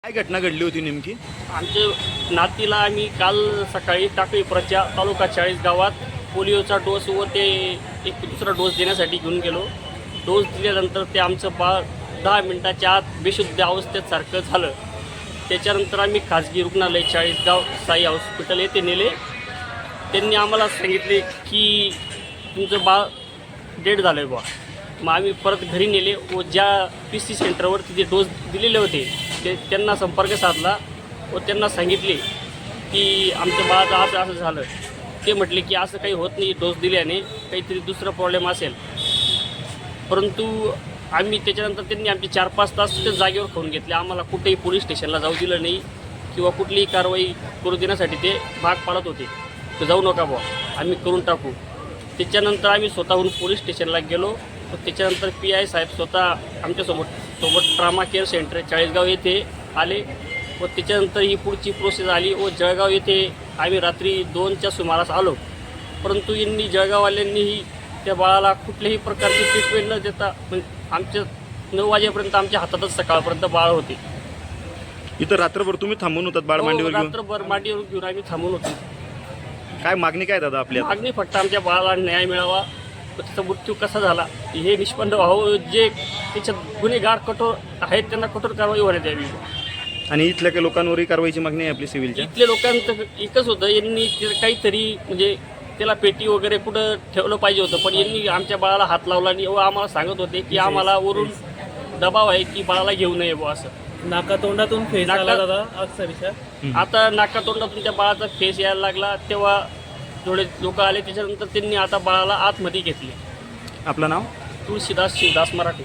काय घटना घडली होती नेमकी? आमच्या नातीला आम्ही काल सकाळी टाकळीपुराच्या तालुका 40 गावात पोलिओचा डोस व ते एक दुसरा डोस देण्यासाठी घेऊन गेलो. डोस दिल्यानंतर ते आमचं बाळ 10 मिनिटाच्या आत बेशुद्ध अवस्थेत सारखं झालं. त्याच्यानंतर आम्ही खाजगी रुग्णालय 40 गाव साई हॉस्पिटल येथे नेले. त्यांनी आम्हाला सांगितले की तुमचं बाळ डेड झालं आहे बुवा. मग आम्ही परत घरी नेले व ज्या PC सेंटरवर तिथे डोस दिलेले होते त्यांना संपर्क साधला व त्यांना सांगितले की आमच्या बाळाचं असं असं झालं. ते म्हटले की असं काही होत नाही, डोस दिल्याने काहीतरी दुसरा प्रॉब्लेम असेल. परंतु आम्ही त्याच्यानंतर त्यांनी आमचे 4-5 तास त्या जागेवर खाऊन घेतले. आम्हाला कुठेही पोलीस स्टेशनला जाऊ दिलं नाही किंवा कुठलीही कारवाई करू देण्यासाठी ते भाग पाडत होते. तर जाऊ नका बुवा, आम्ही करून टाकू. त्याच्यानंतर आम्ही स्वतःहून पोलीस स्टेशनला गेलो. त्याच्यानंतर PI साहेब स्वतः आमच्यासोबत ट्रामा केअर सेंटर 40 गाव येथे आले व त्याच्यानंतर ही पुढची प्रोसेस आली व जळगाव येथे आम्ही रात्री 2च्या सुमारास आलो. परंतु यांनी जळगाववाल्यांनीही त्या बाळाला कुठल्याही प्रकारची ट्रीटमेंट न देता आमच्या 9 वाजेपर्यंत आमच्या हातातच सकाळपर्यंत बाळ होते. इथं रात्रभर तुम्ही थांबून होतात बाळ मांडीवर घेऊन? रात्रभर मांडीवर घेऊन आम्ही थांबून होतो. काय मागणी काय दादा आपल्या? मागणी फक्त आमच्या बाळाला न्याय मिळावा, त्याचा मृत्यू कसा झाला हे निष्पन्न व्हावं. जे त्याच्यात गुन्हेगार कठोर आहेत त्यांना कठोर कारवाई होण्यात यावी. आणि इथल्या काही लोकांवरही कारवाईची मागणी आहे आपली सिव्हिलच्या? इथल्या लोकांचं एकच होतं, यांनी काहीतरी म्हणजे त्याला पेटी वगैरे कुठं ठेवलं पाहिजे होतं, पण यांनी आमच्या बाळाला हात लावला आणि व आम्हाला सांगत होते की आम्हाला वरून दबाव आहे की बाळाला घेऊ नये बुवा असं. नाकातोंडातून फेस आला दादा अक्षरशः. आता नाकातोंडातून त्या बाळाचा फेस यायला लागला तेव्हा थोडे लोक आले. त्याच्यानंतर त्यांनी आता बाळाला आतमध्ये घेतले. आपलं नाव? तुळशीदास शिवदास मराठे.